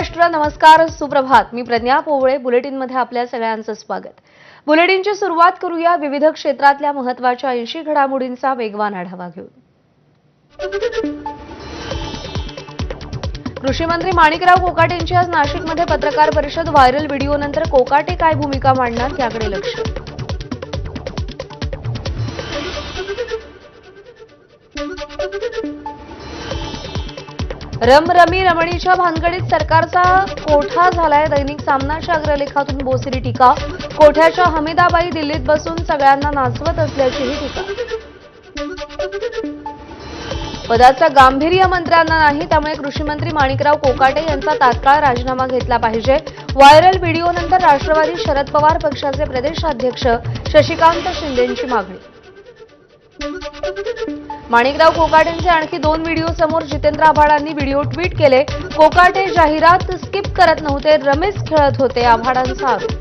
महाराष्ट्र, नमस्कार, सुप्रभात. मी प्रज्ञा पोवळे. बुलेटिनमध्ये आपल्या सगळ्यांचं स्वागत. बुलेटिनची सुरुवात करूया विविध क्षेत्रातल्या महत्त्वाच्या 80 घडामोडींचा वेगवान आढावा घेऊन. कृषी मंत्री माणिकराव कोकाटेंची आज नाशिकमध्ये पत्रकार परिषद. व्हायरल व्हिडिओनंतर कोकाटे काय भूमिका मांडणार याकडे लक्ष. रमरमी रमणीच्या भानगडीत सरकारचा कोठा झालाय. दैनिक सामनाच्या अग्रलेखातून बोसरी टीका. कोठ्याच्या हमीदाबाई दिल्लीत बसून सगळ्यांना नाचवत असल्याचीही टीका. पदाचं गांभीर्य मंत्र्यांना नाही, त्यामुळे कृषी मंत्री माणिकराव कोकाटे यांचा तात्काळ राजीनामा घेतला पाहिजे. व्हायरल व्हिडिओनंतर राष्ट्रवादी शरद पवार पक्षाचे प्रदेशाध्यक्ष शशिकांत शिंदेंची मागणी. माणिकराव कोकाटेंचे आणखी 2 व्हिडिओ समोर. जितेंद्र आव्हाडांनी व्हिडिओ ट्विट केले. कोकाटे जाहिरात स्किप करत नव्हते, रमेश खेळत होते, आव्हाडांचा आरोप.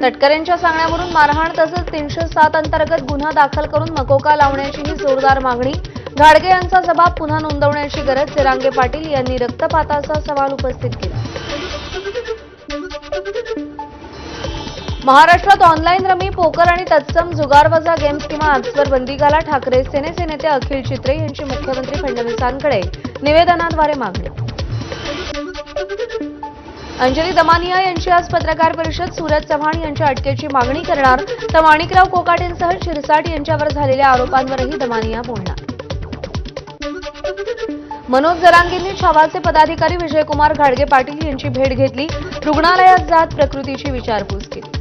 तटकरेंच्या सांगण्यावरून मारहाण तसंच 307 अंतर्गत गुन्हा दाखल करून मकोका लावण्याचीही जोरदार मागणी. घाडगे यांचा जबाब पुन्हा नोंदवण्याची गरज. जरांगे पाटील यांनी रक्तपाताचा सवाल उपस्थित केला. महाराष्ट्रात ऑनलाईन रमी, पोकर आणि तत्सम जुगारवजा गेम्स किंवा ॲप्सवर बंदी घाला. ठाकरे सेनेचे नेते अखिल चित्रे यांची मुख्यमंत्री फडणवीसांकडे निवेदनाद्वारे मागणी. अंजली दमानिया यांची आज पत्रकार परिषद. सूरज चव्हाण यांच्या अटकेची मागणी करणार, तर माणिकराव कोकाटेंसह शिरसाट यांच्यावर झालेल्या आरोपांवरही दमानिया बोलणार. मनोज जरांगेंनी छावाचे पदाधिकारी विजयकुमार घाडगे पाटील यांची भेट घेतली. रुग्णालयात जात प्रकृतीची विचारपूस केली.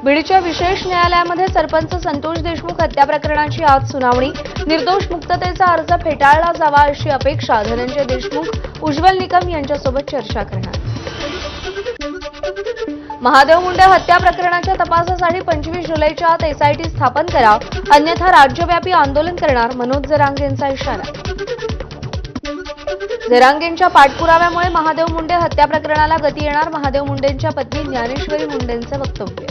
बीडच्या विशेष न्यायालयामध्ये सरपंच संतोष देशमुख हत्या प्रकरणाची आज सुनावणी. निर्दोष मुक्ततेचा अर्ज फेटाळला जावा अशी अपेक्षा. धनंजय देशमुख उज्ज्वल निकम यांच्यासोबत चर्चा करणार. महादेव मुंडे हत्या प्रकरणाच्या तपासासाठी 25 जुलैच्या आत एसआयटी स्थापन करा, अन्यथा राज्यव्यापी आंदोलन करणार. मनोज जरांगेंचा इशारा. जरांगेंच्या पाठपुराव्यामुळे महादेव मुंडे हत्या प्रकरणाला गती येणार. महादेव मुंडेंच्या पत्नी ज्ञानेश्वरी मुंडेंचं वक्तव्य.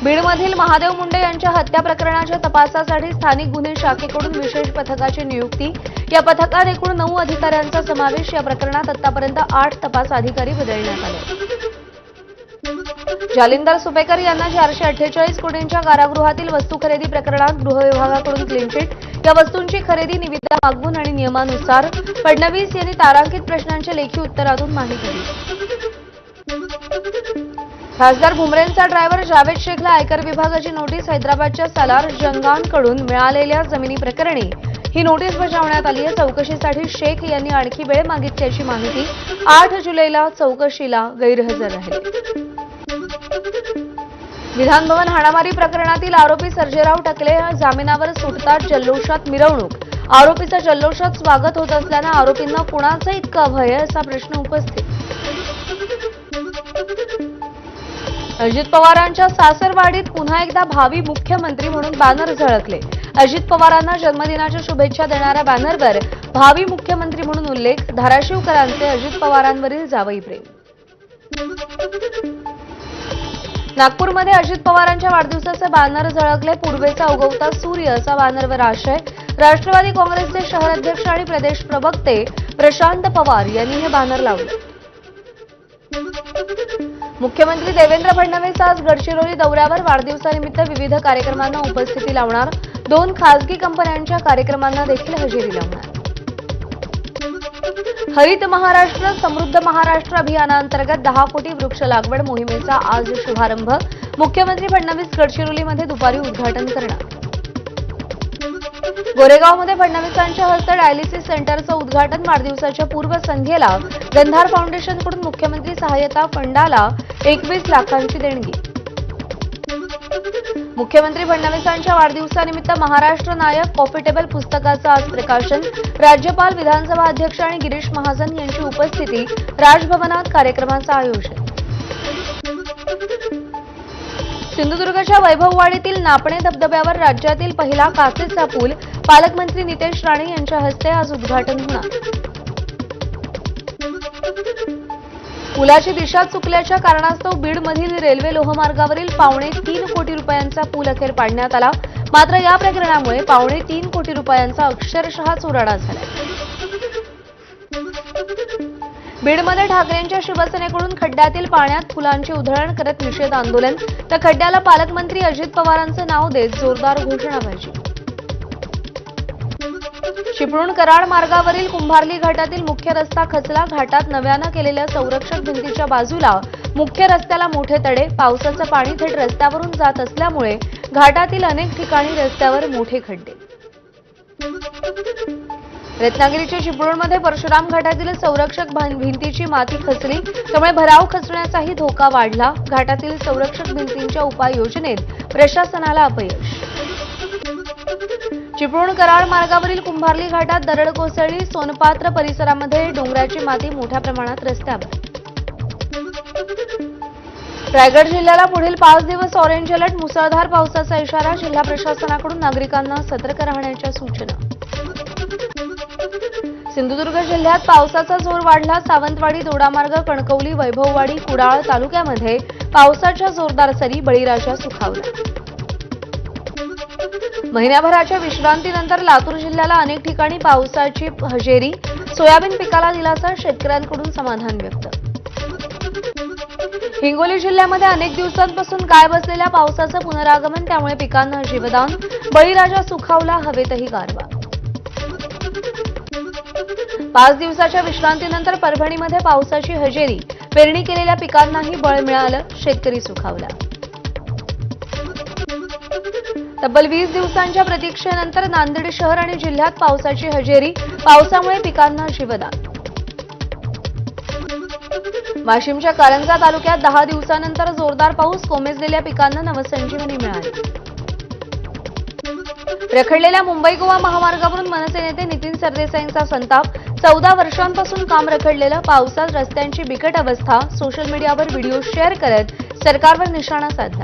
बीडमधील महादेव मुंडे यांच्या हत्या प्रकरणाच्या तपासासाठी स्थानिक गुन्हे शाखेकडून विशेष पथकाची नियुक्ती. या पथकात एकूण 9 अधिकाऱ्यांचा समावेश. या प्रकरणात आतापर्यंत 8 तपास अधिकारी बदलण्यात आले. जालिंदर सुपेकर यांना 448 कोटींच्या कारागृहातील वस्तू खरेदी प्रकरणात गृह विभागाकडून क्लीन चिट. या वस्तूंची खरेदी निविदा मागवून आणि नियमानुसार. फडणवीस यांनी तारांकित प्रश्नांच्या लेखी उत्तरातून माहिती दिली. खासदार भुमरेंचा ड्रायव्हर जावेद शेखला आयकर विभागाची नोटीस. हैदराबादच्या सालार जंगांकडून मिळालेल्या जमिनी प्रकरणी ही नोटीस बजावण्यात आली आहे. चौकशीसाठी शेख यांनी आणखी वेळ मागितल्याची माहिती. 8 जुलैला चौकशीला गैरहजर राहिले. विधानभवन हाणामारी प्रकरणातील आरोपी सर्जेराव टकले जामिनावर सुटतात. जल्लोषात मिरवणूक. आरोपीचं जल्लोषात स्वागत होत असल्यानं आरोपींना कुणाचं इतकं भय असा प्रश्न उपस्थित. अजित पवारांच्या सासरवाडीत पुन्हा एकदा भावी मुख्यमंत्री म्हणून बॅनर झळकले. अजित पवारांना जन्मदिनाच्या शुभेच्छा देणाऱ्या बॅनरवर भावी मुख्यमंत्री म्हणून उल्लेख. धाराशिवकरांचे अजित पवारांवरील जावई प्रेम. नागपूरमध्ये अजित पवारांच्या वाढदिवसाचे बॅनर झळकले. पूर्वेचा उगवता सूर्य असा बॅनरवर आशय. राष्ट्रवादी काँग्रेसचे शहराध्यक्ष आणि प्रदेश प्रवक्ते प्रशांत पवार यांनी हे बॅनर लावले. मुख्यमंत्री देवेंद्र फडणवीस आज गडचिरोली दौऱ्यावर. वाढदिवसानिमित्त विविध कार्यक्रमांना उपस्थिती लावणार. 2 खासगी कंपन्यांच्या कार्यक्रमांना देखील हजेरी लावणार. हरित महाराष्ट्र समृद्ध महाराष्ट्र अभियानांतर्गत 10 कोटी वृक्ष लागवड मोहिमेचा आज शुभारंभ. मुख्यमंत्री फडणवीस गडचिरोलीमध्ये दुपारी उद्घाटन करणार. गोरेगावमध्ये फडणवीसांच्या हस्ते डायलिसिस सेंटरचं उद्घाटन. वाढदिवसाच्या पूर्वसंध्येला गंधार फाउंडेशनकडून मुख्यमंत्री सहाय्यता फंडाला 21 लाखांची देणगी. मुख्यमंत्री फडणवीसांच्या वाढदिवसानिमित्त महाराष्ट्र नायक कॉफी टेबल पुस्तकाचं आज प्रकाशन. राज्यपाल, विधानसभा अध्यक्ष आणि गिरीश महाजन यांची उपस्थिती. राजभवनात कार्यक्रमाचं आयोजन. सिंधुदुर्गच्या वैभववाडीतील नापणे धबधब्यावर राज्यातील पहिला काचेचा पूल. पालकमंत्री नितेश राणे यांच्या हस्ते आज उद्घाटन होणार. पुलाची दिशा चुकल्याच्या कारणास्तव बीडमधील रेल्वे लोहमार्गावरील 2.25 कोटी रुपयांचा पूल अखेर पाडण्यात आला. मात्र या प्रकरणामुळे 2.25 कोटी रुपयांचा अक्षरशः चुराडा झाला. बीडमध्ये ठाकरेंच्या शिवसेनेकडून खड्ड्यातील पाण्यात फुलांची उधळण करत निषेध आंदोलन, तर खड्ड्याला पालकमंत्री अजित पवारांचं नाव देत जोरदार घोषणाबाजी. चिपळूण कराड मार्गावरील कुंभारली घाटातील मुख्य रस्ता खचला. घाटात नव्यानं केलेल्या संरक्षक भिंतीच्या बाजूला मुख्य रस्त्याला मोठे तडे. पावसाचं पाणी थेट रस्त्यावरून जात असल्यामुळे घाटातील अनेक ठिकाणी रस्त्यावर मोठे खड्डे. रत्नागिरीच्या चिपळूणमध्ये परशुराम घाटातील संरक्षक भिंतीची माती खचली, त्यामुळे भराव खचण्याचाही धोका वाढला. घाटातील संरक्षक भिंतींच्या उपाययोजनेत प्रशासनाला अपयश. चिपळूण कराड मार्गावरील कुंभारली घाटात दरड कोसळली. सोनपात्र परिसरामध्ये डोंगराची माती मोठ्या प्रमाणात रस्त्यावर. रायगड जिल्ह्याला पुढील 5 दिवस ऑरेंज अलर्ट. मुसळधार पावसाचा इशारा. जिल्हा प्रशासनाकडून नागरिकांना सतर्क राहण्याच्या सूचना. सिंधुदुर्ग जिल्ह्यात पावसाचा जोर वाढला. सावंतवाडी, दोडामार्ग, कणकवली, वैभववाडी, कुडाळ तालुक्यामध्ये पावसाच्या जोरदार सरी. बळीराजा सुखावला. महिन्याभराच्या विश्रांतीनंतर लातूर जिल्ह्याला अनेक ठिकाणी पावसाची हजेरी. सोयाबीन पिकाला दिलासा. शेतकऱ्यांकडून समाधान व्यक्त. हिंगोली जिल्ह्यामध्ये अनेक दिवसांपासून गाय बसलेल्या पावसाचं पुनरागमन, त्यामुळे पिकांना जीवदान. बळीराजा सुखावला. हवेतही गारवा. 5 दिवसाच्या विश्रांतीनंतर परभणीमध्ये पावसाची हजेरी. पेरणी केलेल्या पिकांनाही बळ मिळालं. शेतकरी सुखावला. तब्बल 20 दिवसांच्या प्रतीक्षेनंतर नांदेड शहर आणि जिल्ह्यात पावसाची हजेरी. पावसामुळे पिकांना जीवदान. वाशिमच्या कारंजा तालुक्यात 10 दिवसानंतर जोरदार पाऊस. कोमेजलेल्या पिकांना नवसंजीवनी मिळाली. रखडलेल्या मुंबई गोवा महामार्गावरून मनसे नेते नितीन सरदेसाईंचा संताप. 14 वर्षांपासून काम रखडलेलं. पावसात रस्त्यांची बिकट अवस्था. सोशल मीडियावर व्हिडिओ शेअर करत सरकारवर निशाणा साधला.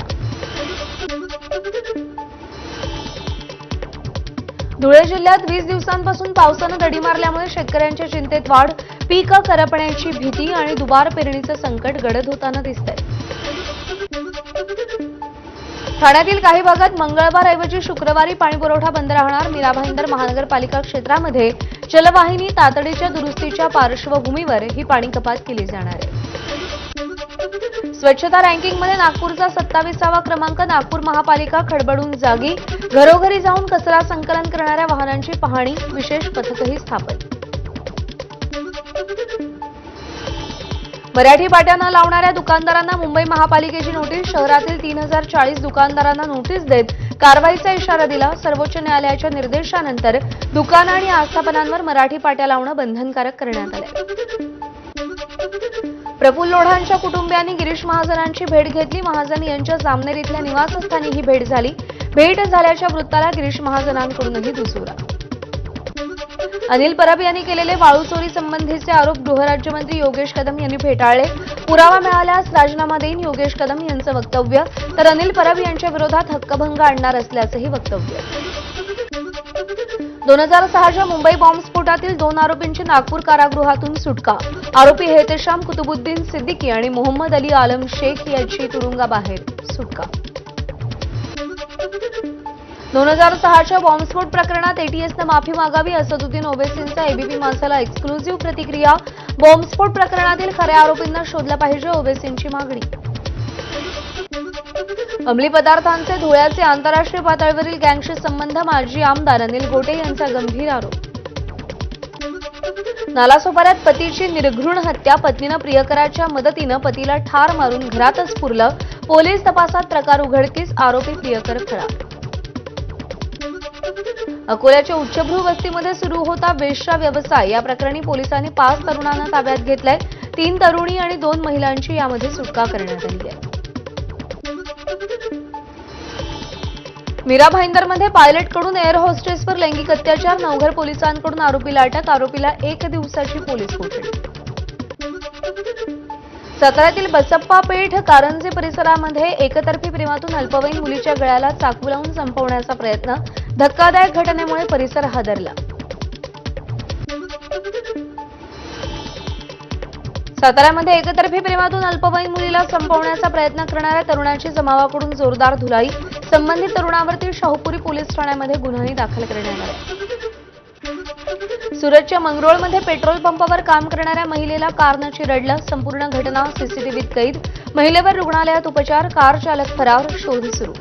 धुळे जिल्ह्यात 20 दिवसांपासून पावसानं दडी मारल्यामुळे शेतकऱ्यांच्या चिंतेत वाढ. पीक करपण्याची भीती आणि दुबार पेरणीचं संकट गडद होताना दिसतंय. ठाण्यातील काही भागात मंगळवारऐवजी शुक्रवारी पाणीपुरवठा बंद राहणार. मीरा भाईंदर महानगरपालिका क्षेत्रामध्ये जलवाहिनी तातडीच्या दुरुस्तीच्या पार्श्वभूमीवर ही पाणी कपात केली जाणार आहे. स्वच्छता रँकिंगमध्ये नागपूरचा 27वा क्रमांक. नागपूर महापालिका खडबडून जागी. घरोघरी जाऊन कचरा संकलन करणाऱ्या वाहनांची पाहणी. विशेष पथकही स्थापन. मराठी पाट्या न लावणाऱ्या दुकानदारांना मुंबई महापालिकेची नोटीस. शहरातील 3040 दुकानदारांना नोटीस देत कारवाईचा इशारा दिला. सर्वोच्च न्यायालयाच्या निर्देशानंतर दुकानं आणि आस्थापनांवर मराठी पाट्या लावणं बंधनकारक करण्यात आलं. प्रफुल्ल लोढांच्या कुटुंबियांनी गिरीश महाजनांची भेट घेतली. महाजन यांच्या जामनेर इथल्या निवासस्थानी ही भेट झाली. भेट झाल्याच्या वृत्ताला गिरीश महाजनांकडूनही दुजोरा. अनिल परब यांनी केलेले वाळू चोरी संबंधीचे आरोप गृहराज्यमंत्री योगेश कदम यांनी फेटाळले. पुरावा मिळाल्यास राजीनामा देईन योगेश कदम यांचं वक्तव्य. तर अनिल परब यांच्या विरोधात हक्कभंग आणणार असल्याचंही वक्तव्य. 2006च्या मुंबई बॉम्बस्फोटातील 2 आरोपींची नागपूर कारागृहातून सुटका. आरोपी हेतेशाम कुतुबुद्दीन सिद्दीकी आणि मोहम्मद अली आलम शेख यांची तुरुंगाबाहेर सुटका. 2006च्या बॉम्बस्फोट प्रकरणात एटीएसनं माफी मागावी. असदुद्दीन ओवेसींचा एबीपी माझाला एक्सक्लुझिव्ह प्रतिक्रिया. बॉम्बस्फोट प्रकरणातील खऱ्या आरोपींना शोधलं पाहिजे. ओवेसींची मागणी. अंमली पदार्थांचे धुळ्याचे आंतरराष्ट्रीय पातळीवरील गँगशी संबंध. माजी आमदार अनिल गोटे यांचा गंभीर आरोप. नालासोपाऱ्यात पतीची निर्घृण हत्या. पत्नीनं प्रियकराच्या मदतीनं पतीला ठार मारून घरातच पुरलं. पोलीस तपासात प्रकार उघडकीस. आरोपी प्रियकर फरार. अकोल्याच्या उच्चभ्रू वस्तीमध्ये सुरू होता वेश्या व्यवसाय. या प्रकरणी पोलिसांनी 5 तरुणांना ताब्यात घेतलंय. 3 तरुणी आणि 2 महिलांची यामध्ये सुटका करण्यात आली आहे. मीरा भाईंदरमध्ये पायलटकडून एअर होस्टेसवर लैंगिक अत्याचार. नवघर पोलिसांकडून आरोपीला अटक. आरोपीला 1 दिवसाची पोलीस कोठडी. साताऱ्यातील बसप्पा पेठ कारंजे परिसरामध्ये एकतर्फी प्रेमातून अल्पवयीन मुलीच्या गळ्याला चाकू लावून संपवण्याचा प्रयत्न. धक्कादायक घटनेमुळे परिसर हादरला. साताऱ्यामध्ये एकतर्फी प्रेमातून अल्पवयीन मुलीला संपवण्याचा प्रयत्न करणाऱ्या तरुणाची जमावाकडून जोरदार धुलाई. संबंधित तरुणावरती शाहूपुरी पोलीस ठाण्यामध्ये गुन्हाही दाखल करण्यात आला. सुरतच्या मंगरुळमध्ये पेट्रोल पंपावर काम करणाऱ्या महिलेला कारनं चिरडलं. संपूर्ण घटना सीसीटीव्हीत कैद. महिलेवर रुग्णालयात उपचार. कार चालक फरार. शोध सुरू.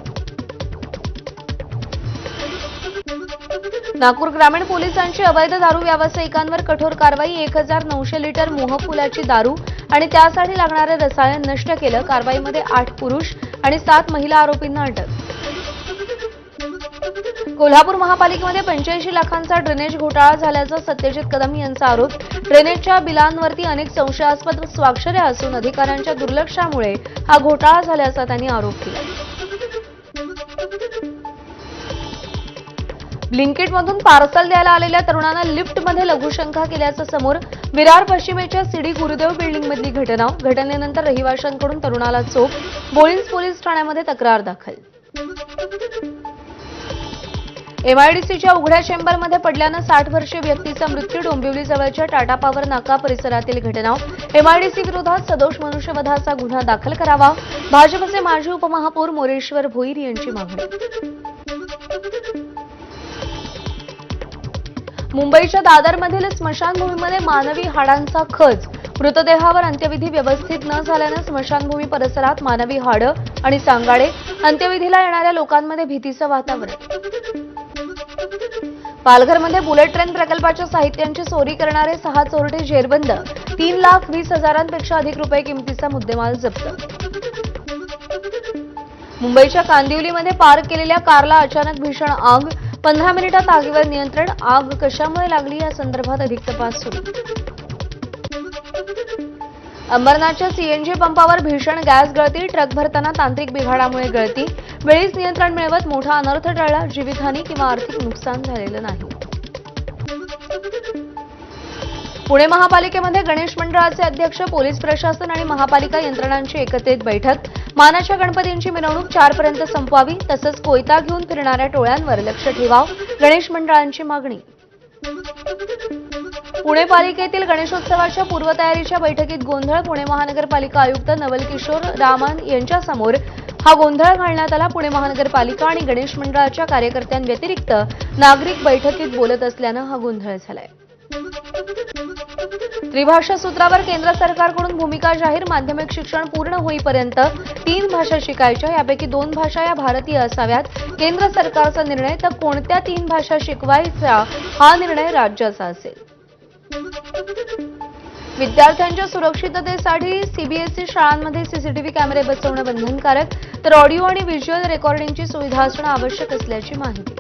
नागपूर ग्रामीण पोलिसांची अवैध दारू व्यावसायिकांवर कठोर कारवाई. 1900 लिटर मोहफुलाची दारू आणि त्यासाठी लागणारे रसायन नष्ट केलं. कारवाईमध्ये 8 पुरुष आणि 7 महिला आरोपींना अटक. कोल्हापूर महापालिकेमध्ये 85 लाखांचा ड्रेनेज घोटाळा झाल्याचा सत्यजित कदम यांचा आरोप. ड्रेनेजच्या बिलांवरती अनेक संशयास्पद स्वाक्षऱ्या असून अधिकाऱ्यांच्या दुर्लक्षामुळे हा घोटाळा झाल्याचा त्यांनी आरोप केला. ब्लिंकिटमधून पार्सल द्यायला आलेल्या तरुणानं लिफ्टमध्ये लघुशंका केल्याचं समोर. विरार पश्चिमेच्या सीडी गुरुदेव बिल्डिंगमधली घटना. घटनेनंतर रहिवाशांकडून तरुणाला चोप. बोळिंज पोलीस ठाण्यामध्ये तक्रार दाखल. एमआयडीसीच्या उघड्या चेंबरमध्ये पडल्यानं 60 वर्षीय व्यक्तीचा मृत्यू. डोंबिवलीजवळच्या टाटा पॉवर नाका परिसरातील घटना. एमआयडीसी विरोधात सदोष मनुष्यवधाचा गुन्हा दाखल करावा. भाजपचे माजी उपमहापौर मोरेश्वर भोईर यांची मागणी. मुंबईच्या दादरमधील स्मशानभूमीमध्ये मानवी हाडांचा खच. मृतदेहावर अंत्यविधी व्यवस्थित न झाल्यानं स्मशानभूमी परिसरात मानवी हाडं आणि सांगाडे. अंत्यविधीला येणाऱ्या लोकांमध्ये भीतीचं वातावरण. पालघरमध्ये बुलेट ट्रेन प्रकल्पाच्या साहित्यांची चोरी करणारे 6 चोरटे जेरबंद. 3,20,000पेक्षा अधिक रुपये किमतीचा मुद्देमाल जप्त. मुंबईच्या कांदिवलीमध्ये पार्क केलेल्या कारला अचानक भीषण आग. 15 मिनिटात आगीवर नियंत्रण. आग कशामुळे लागली या संदर्भात अधिक तपास सुरू. अंबरनाथच्या सीएनजी पंपावर भीषण गॅस गळती. ट्रक भरताना तांत्रिक बिघाडामुळे गळती. वेळीच नियंत्रण मिळवत मोठा अनर्थ टळला. जीवितहानी किंवा आर्थिक नुकसान झालेलं नाही. पुणे महापालिकेमध्ये गणेश मंडळाचे अध्यक्ष, पोलीस प्रशासन आणि महापालिका यंत्रणांची एकत्रित बैठक. मानाच्या गणपतींची मिरवणूक 4 पर्यंत संपवावी. तसंच कोयता घेऊन फिरणाऱ्या टोळ्यांवर लक्ष ठेवावं. गणेश मंडळांची मागणी. पुणे पालिकेतील गणेशोत्सवाच्या पूर्वतयारीच्या बैठकीत गोंधळ. पुणे महानगरपालिका आयुक्त नवल किशोर रामन यांच्यासमोर हा गोंधळ घालण्यात आला. पुणे महानगरपालिका आणि गणेश मंडळाच्या कार्यकर्त्यांव्यतिरिक्त नागरिक बैठकीत बोलत असल्यानं हा गोंधळ झालाय. त्रिभाषा सूत्रावर केंद्र सरकारकडून भूमिका जाहीर. माध्यमिक शिक्षण पूर्ण होईपर्यंत 3 भाषा शिकायच्या. यापैकी 2 भाषा या भारतीय असाव्यात. केंद्र सरकारचा निर्णय. तर कोणत्या 3 भाषा शिकवायचा हा निर्णय राज्याचा असेल. विद्यार्थ्यांच्या सुरक्षिततेसाठी सीबीएसई शाळांमध्ये सीसीटीव्ही कॅमेरे बसवणं बंधनकारक. तर ऑडिओ आणि व्हिज्युअल रेकॉर्डिंगची सुविधा असणं आवश्यक असल्याची माहिती.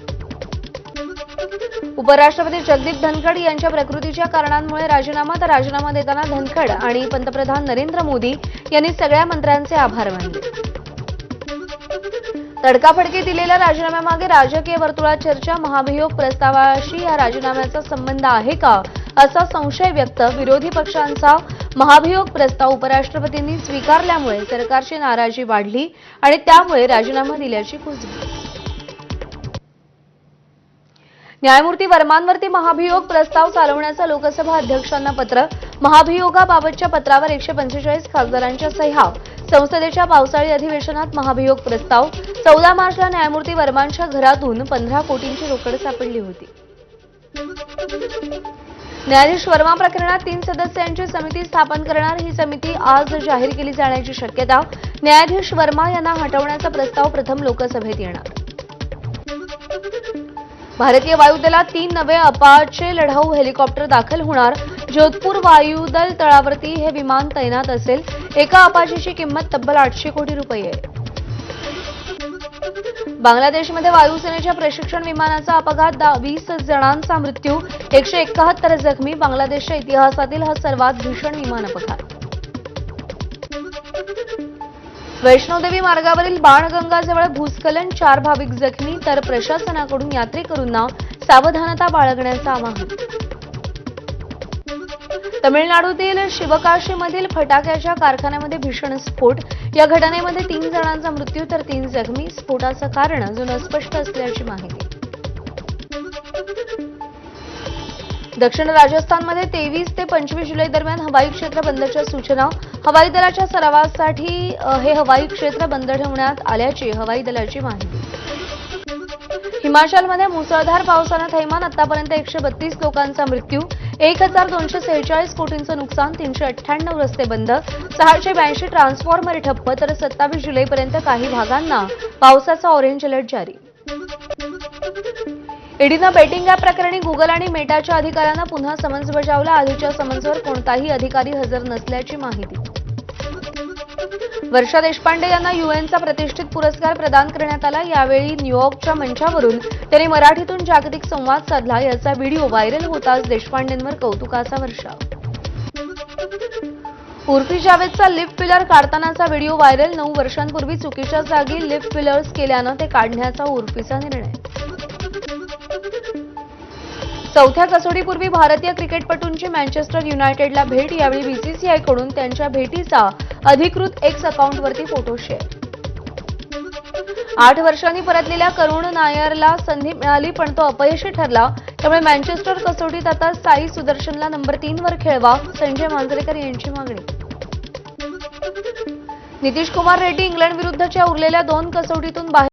उपराष्ट्रपती जगदीप धनखड यांच्या प्रकृतीच्या कारणांमुळे राजीनामा. तर राजीनामा देताना धनखड आणि पंतप्रधान नरेंद्र मोदी यांनी सगळ्या मंत्र्यांचे आभार मानले. तडकाफडकी दिलेल्या राजीनाम्यामागे राजकीय वर्तुळात चर्चा. महाभियोग प्रस्तावाशी या राजीनाम्याचा संबंध आहे का असा संशय व्यक्त. विरोधी पक्षांचा महाभियोग प्रस्ताव उपराष्ट्रपतींनी स्वीकारल्यामुळे सरकारची नाराजी वाढली आणि त्यामुळे राजीनामा दिल्याची कुजबूज. न्यायमूर्ती वर्मांवरती महाभियोग प्रस्ताव चालवण्याचं लोकसभा अध्यक्षांना पत्र. महाभियोगाबाबतच्या पत्रावर 145 खासदारांच्या सह्या. संसदेच्या पावसाळी अधिवेशनात महाभियोग प्रस्ताव. 14 मार्चला न्यायमूर्ती वर्मांच्या घरातून 15 कोटींची रोकड सापडली होती. न्यायाधीश वर्मा प्रकरणात 3 सदस्यांची समिती स्थापन करणार. ही समिती आज जाहीर केली जाण्याची शक्यता. न्यायाधीश वर्मा यांना हटवण्याचा प्रस्ताव प्रथम लोकसभेत येणार. भारतीय वायुदलात 3 नवे अपाचे लढाऊ हेलिकॉप्टर दाखल होणार. जोधपूर वायुदल तळावरती हे विमान तैनात असेल. एका अपाचीची किंमत तब्बल 800 कोटी रुपये आहे. बांगलादेशमध्ये वायुसेनेच्या प्रशिक्षण विमानाचा अपघात. 20 जणांचा मृत्यू. 171 जखमी. बांगलादेशच्या इतिहासातील हा सर्वात भीषण विमान अपघात. वैष्णोदेवी मार्गावरील बाणगंगाजवळ भूस्खलन. 4 भाविक जखमी. तर प्रशासनाकडून यात्रेकरूंना सावधानता बाळगण्याचं आवाहन. तमिळनाडूतील शिवकाशीमधील फटाक्याच्या कारखान्यामध्ये भीषण स्फोट. या घटनेमध्ये 3 जणांचा मृत्यू तर 3 जखमी. स्फोटाचं कारण अजून अस्पष्ट असल्याची माहिती. दक्षिण राजस्थानमध्ये 23 ते 25 जुलै दरम्यान हवाई क्षेत्र बंदच्या सूचना. हवाई दलाच्या सरावासाठी हे हवाई क्षेत्र बंद ठेवण्यात आल्याची हवाई दलाची माहिती. हिमाचलमध्ये मुसळधार पावसानं थैमान, आतापर्यंत 132 लोकांचा मृत्यू, 1246 कोटींचं नुकसान, 398 रस्ते बंद, 682 ट्रान्सफॉर्मर ठप्प, तर 27 जुलैपर्यंत काही भागांना पावसाचा ऑरेंज अलर्ट जारी. ईडीनं बेटिंग ॲप प्रकरणी गुगल आणि मेटाच्या अधिकाऱ्यांना पुन्हा समन्स बजावलं. आधीच्या समन्सवर कोणताही अधिकारी हजर नसल्याची माहिती. वर्षा देशपांडे यांना यूएनचा प्रतिष्ठित पुरस्कार प्रदान करण्यात आला. यावेळी न्यूयॉर्कच्या मंचावरून त्यांनी मराठीतून जागतिक संवाद साधला. याचा व्हिडिओ व्हायरल होताच देशपांडेंवर कौतुकाचा वर्षाव. उर्फी जावेदचा लिफ्ट पिलर काढतानाचा व्हिडिओ व्हायरल. 9 वर्षांपूर्वी चुकीच्या जागी लिफ्ट पिलर्स केल्यानं ते काढण्याचा उर्फीचा निर्णय. चौथ्या कसोटीपूर्वी भारतीय क्रिकेटपटूंची मँचेस्टर युनायटेडला भेट. यावेळी बीसीसीआयकडून त्यांच्या भेटीचा अधिकृत एक्स अकाउंटवरती फोटो शेअर. 8 वर्षांनी परतलेल्या करुण नायरला संधी मिळाली, पण तो अपयशी ठरला. त्यामुळे मँचेस्टर कसोटीत आता साई सुदर्शनला नंबर 3 वर खेळवा, संजय मांजरेकर यांची मागणी. नितीश कुमार रेड्डी इंग्लंड विरुद्धच्या उरलेल्या 2 कसोटीतून बाहेर